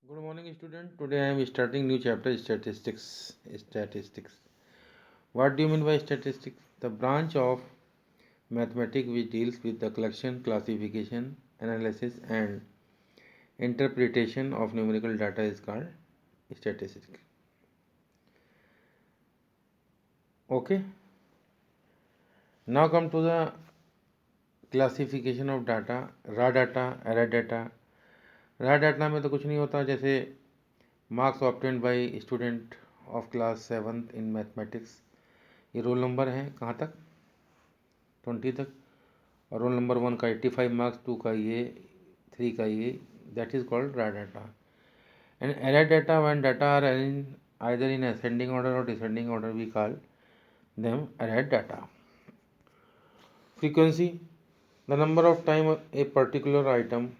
Good morning, student. Today I am starting new chapter statistics. Statistics. What do you mean by statistics? The branch of mathematics which deals with the collection, classification, analysis, and interpretation of numerical data is called statistics. Okay. Now come to the classification of data. Raw data, array data. Raw data में तो कुछ नहीं होता, जैसे marks obtained by student of class 7th in mathematics, ये roll number है कहाँ तक, 20 तक, और रोल नंबर 1 का 85 मार्क्स, 2 का ये, 3 का ये, that is called raw data. And array data, when data are arranged either in ascending order or descending order, we call them array data. Frequency, the number of time a particular item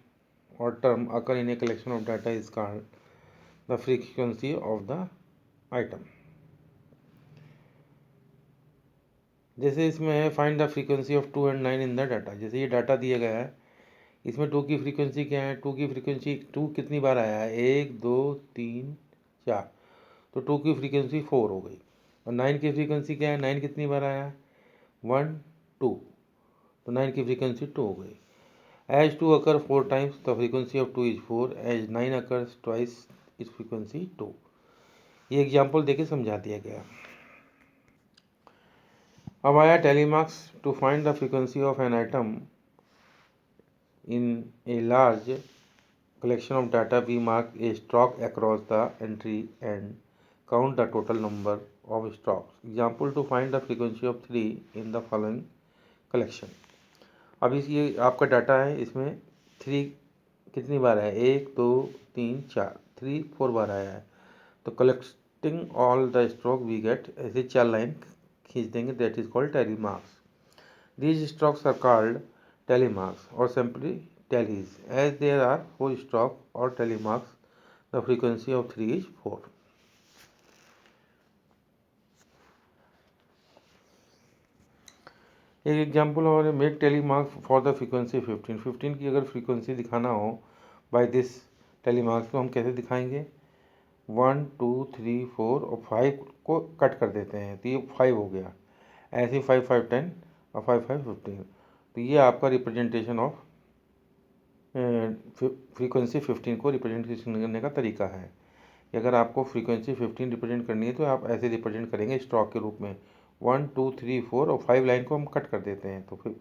or term occur in a collection of data is called the frequency of the item. जैसे इसमें है find the frequency of 2 and 9 in the data. जैसे ये data दिया गया है, इसमें 2 की फ्रीक्वेंसी क्या है, 2 की फ्रीक्वेंसी 2 कितनी बार आया है, 1 2 3 4, तो 2 की फ्रीक्वेंसी 4 हो गई. और 9 की फ्रीक्वेंसी क्या है, 9 कितनी बार आया है, 1 2, तो 9 की फ्रीक्वेंसी 2 हो गई. As 2 occur 4 times the frequency of 2 is 4, as 9 occurs twice is frequency 2. ये एग्जाम्पल देके समझा दिया गया. अब आया tally marks. To find the frequency of an item in a large collection of data, we mark a stroke across the entry and count the total number of strokes. Example, to find the frequency of 3 in the following collection. अब इस ये आपका data है, इसमें 3 कितनी बार है, 1 2 3 4, 3 4 बार आया है. तो collecting all the stroke we get, ऐसे 4 लाइन खींच देंगे, that is called tally marks. These strokes are called telemarks or simply tallies. As there are 4 strokes or telemarks, the frequency of 3 is 4. एक एग्जाम्पल और, make टेलीमार्क for the frequency 15. 15 की अगर frequency दिखाना हो by this telemarks, तो हम कैसे दिखाएंगे, 1 2 3 4 और 5 को कट कर देते हैं, तो ये 5 हो गया. ऐसे 5 5 10 और 5 5 15. तो ये आपका रिप्रेजेंटेशन ऑफ फ्रीक्वेंसी 15 को रिप्रेजेंटेशन करने का तरीका है. अगर आपको फ्रीक्वेंसी 15 रिप्रेजेंट करनी है तो आप ऐसे रिप्रेजेंट करेंगे स्ट्रोक के रूप में, 1 2 3 4 और 5 लाइन को हम कट कर देते हैं, तो फिर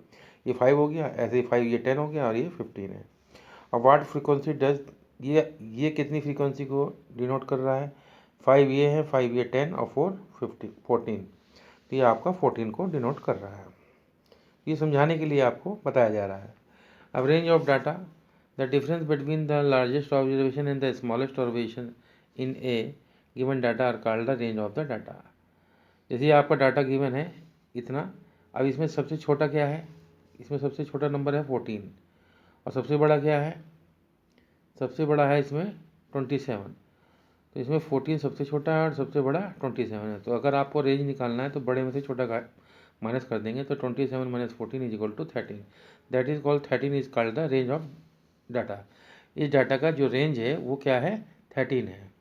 ये 5 हो गया, ऐसे 5 ये 10 हो गया और ये 15 है. अब वाट फ्रीक्वेंसी डज, ये कितनी फ्रीक्वेंसी को डिनोट कर रहा है, 5 ये है, 5 ये 10 और 4 14, तो ये आपका 14 को डिनोट कर रहा है. ये समझाने के लिए आपको बताया जा रहा है. अब range of data, the difference between the largest observation and the smallest observation in a given data are called the range of the data. जैसे आपका डाटा गिवन है इतना, अब इसमें सबसे छोटा क्या है, इसमें सबसे छोटा नंबर है 14, और सबसे बड़ा क्या है, सबसे बड़ा है इसमें 27, तो इसमें 14 सबसे छोटा है और सबसे बड़ा 27 है. तो अगर आपको रेंज निकालना है तो बड़े में से छोटा का माइनस कर देंगे, तो 27 minus 14 is equal to 13. That is called 13 is called the range of data. इस डाटा का जो रेंज है वो क्या है, 13 है,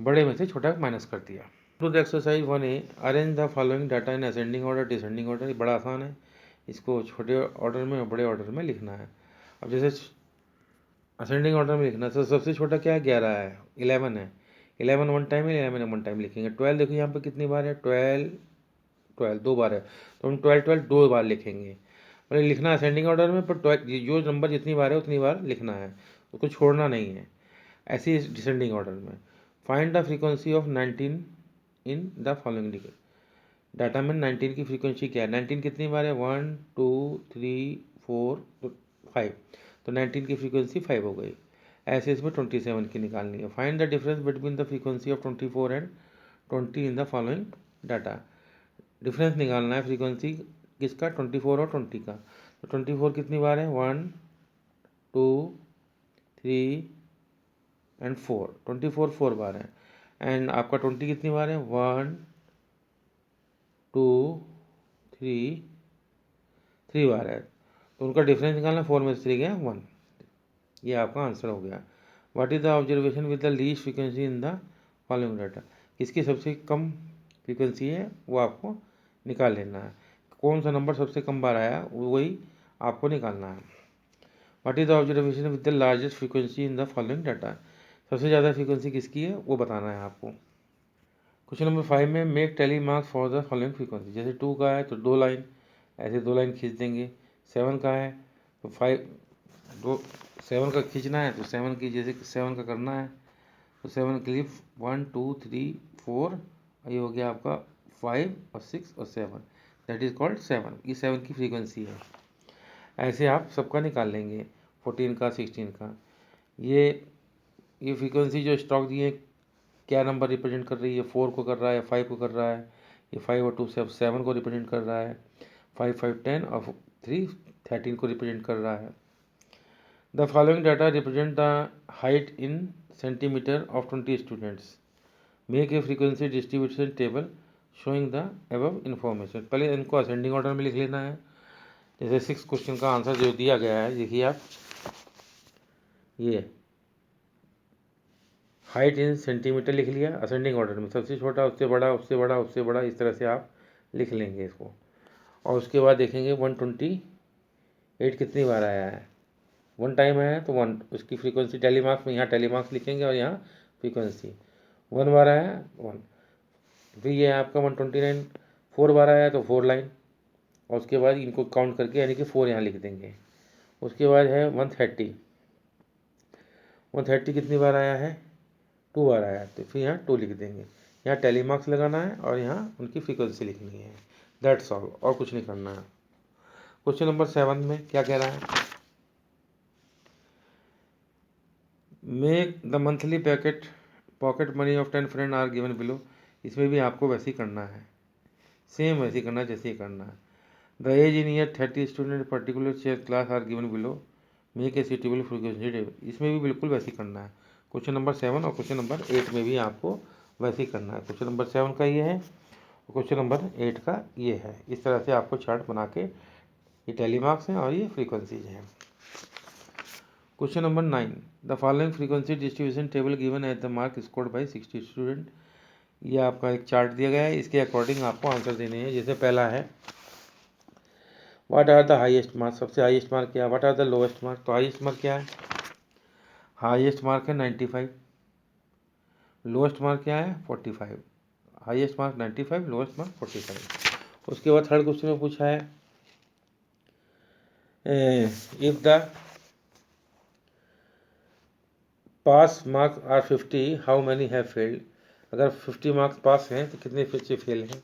बड़े में से छोटा माइनस कर दिया. To the exercise 1A, arrange the following data in ascending order descending order. ये बड़ा आसान है, इसको छोटे ऑर्डर में और बड़े ऑर्डर में लिखना है. अब जैसे असेंडिंग ऑर्डर में लिखना है, तो सबसे छोटा क्या है, 11 है, 11 है, 11 वन टाइम है, 11 वन टाइम लिखेंगे. 12 देखो यहाँ पे कितनी बार है, 12 12 दो बार है, तो हम 12 12 दो बार लिखेंगे. मतलब लिखना असेंडिंग ऑर्डर में, पर 12 जो नंबर जितनी बार है उतनी बार लिखना है, उसको छोड़ना नहीं है. ऐसे ही डिसेंडिंग ऑर्डर में. Find the frequency of 19 in the following digit. Data में 19 की फ्रीक्वेंसी क्या है, 19 कितनी बार है, 1 2 3 4 5, तो 19 की फ्रीक्वेंसी 5 हो गई. ऐसे इसमें 27 की निकालनी है. Find the difference between the frequency of 24 and 20 in the following data. Difference निकालना है फ्रीक्वेंसी किसका, 24 और 20 का. तो 24 कितनी बार है, 1 2 3 एंड 4, 24 4 बार है. एंड आपका 20 कितनी बार है, 1 2 3 बार है. तो उनका डिफरेंस निकालना, 4 में से 3 गया 1. ये आपका आंसर हो गया. What is the observation with the least frequency in the following data, किसकी सबसे कम फ्रीक्वेंसी है वो आपको निकाल लेना है। कौन सा नंबर सबसे कम बार आया वही आपको निकालना है। What is the observation with the largest frequency in the following data, सबसे ज़्यादा फ्रीक्वेंसी किसकी है वो बताना है आपको। क्वेश्चन नंबर 5 में make tally marks for the following frequency, जैसे 2 का है तो 2 लाइन, ऐसे 2 लाइन खींच देंगे। 7 का है तो 7 का खींचना है तो 7 की, जैसे 7 का करना है तो 7 के लिए 1 2 3 4, ये हो गया आपका 5 और 6 और 7, दैट इज़ कॉल्ड 7, ये 7 की फ्रीक्वेंसी है। ऐसे आप सबका निकाल लेंगे, 14 का, 16 का। ये फ्रीक्वेंसी जो स्टॉक दिए क्या नंबर रिप्रेजेंट कर रही है, 4 को कर रहा है, 5 को कर रहा है, ये 5 और 2 7 को रिप्रेजेंट कर रहा है, 5 5 10 और 3 13 को रिप्रेजेंट कर रहा है। The following data represent the height in centimetre of 20 students, make a frequency distribution table showing the above information. पहले इनको असेंडिंग ऑर्डर में लिख लेना है। जैसे 6 क्वेश्चन का आंसर जो दिया गया है, देखिए आप, ये हाइट इन सेंटीमीटर लिख लिया असेंडिंग ऑर्डर में, सबसे छोटा उससे बड़ा, उससे बड़ा, उससे बड़ा, इस तरह से आप लिख लेंगे इसको। और उसके बाद देखेंगे 128 कितनी बार आया है, 1 टाइम आया है तो 1, उसकी फ्रीक्वेंसी टैली मार्क्स में, यहाँ टैली मार्क्स लिखेंगे और यहाँ फ्रीक्वेंसी। 1 बार आया है 1, फिर ये आपका 129 4 बार आया है तो 4 लाइन, और उसके बाद इनको काउंट करके यानी कि 4 यहाँ लिख देंगे। उसके बाद है 130 कितनी बार आया है, 2 बार आया है तो फिर यहाँ 2 लिख देंगे। यहाँ टैली मार्क्स लगाना है और यहाँ उनकी फ्रीक्वेंसी लिखनी है, दैट्स ऑल, और कुछ नहीं करना है। क्वेश्चन नंबर 7 में क्या कह रहा है, make the monthly pocket money of 10 friend are given below, इसमें भी आपको वैसे ही करना है, सेम वैसे ही करना है जैसे ही करना है। The age in year 30 student particular chair class are given below, make a suitable frequency table, इसमें भी बिल्कुल वैसे ही करना है। क्वेश्चन नंबर 7 और क्वेश्चन नंबर 8 में भी आपको वैसे ही करना है। क्वेश्चन नंबर 7 का ये है और क्वेश्चन नंबर 8 का ये है। इस तरह से आपको चार्ट बना के, ये टैली मार्क्स हैं और ये फ्रीक्वेंसीज हैं। Question number 9, the following frequency distribution table given at the mark scored by 60 student, ये आपका एक चार्ट दिया गया है, इसके अकॉर्डिंग आपको आंसर देने हैं। जैसे पहला है what are the highest mark, सबसे हाईएस्ट मार्क क्या है, what are the lowest mark, तो हाईएस्ट मार्क क्या है, हाईएस्ट मार्क है 95, लोएस्ट मार्क क्या है 45, हाईएस्ट मार्क 95, लोएस्ट मार्क 45। उसके बाद थर्ड क्वेश्चन में पूछा है if the pass marks are 50 how many have failed, अगर 50 मार्क्स पास हैं तो कितने बच्चे फेल हैं,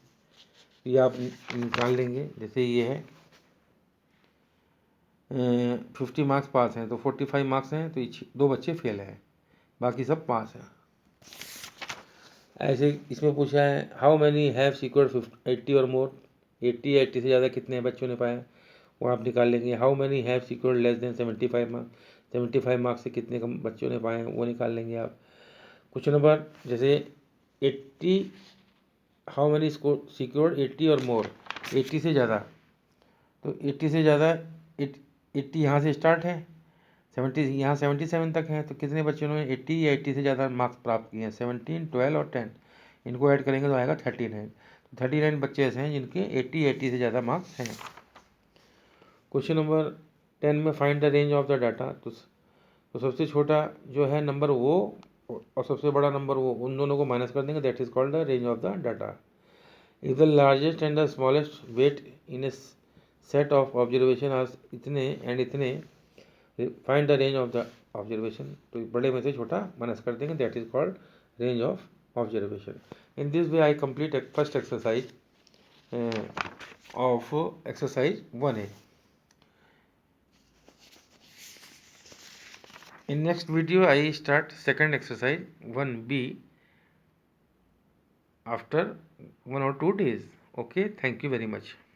ये आप निकाल लेंगे। जैसे ये है 50 मार्क्स पास हैं तो 45 मार्क्स हैं तो 2 बच्चे फेल हैं, बाकी सब पास हैं। ऐसे इसमें पूछा है हाउ मैनी हैव सिक्योर्ड 80 और मोर, 80 या 80 से ज़्यादा कितने बच्चों ने पाया, वो आप निकाल लेंगे। How many have secured less than 75 marks, 75 marks से कितने कम बच्चों ने पाए हैं वो निकाल लेंगे आप। क्वेश्चन नंबर जैसे 80, हाउ मैनी सिक्योर्ड 80 और मोर, 80 से ज़्यादा, तो 80 से ज़्यादा 80 यहाँ से स्टार्ट है, 70 यहाँ 77 तक है, तो कितने बच्चों ने 80 या 80 से ज़्यादा मार्क्स प्राप्त किए हैं, 17 12 और 10, इनको ऐड करेंगे तो आएगा 39। तो 39 बच्चे ऐसे हैं जिनके 80 से ज़्यादा मार्क्स हैं। क्वेश्चन नंबर 10 में find the range of the data, तो सबसे छोटा जो है नंबर वो और सबसे बड़ा नंबर वो, उन दोनों को माइनस कर देंगे, that is called the range of the data. If the largest and the smallest weight in a set of observation are इतने एंड इतने, find the range of the observation, तो बड़े में से छोटा माइनस कर देंगे, that is called range of observation. In this way I complete first exercise of exercise 1A. In next video I start second exercise 1B after 1 or 2 days. Okay, thank you very much.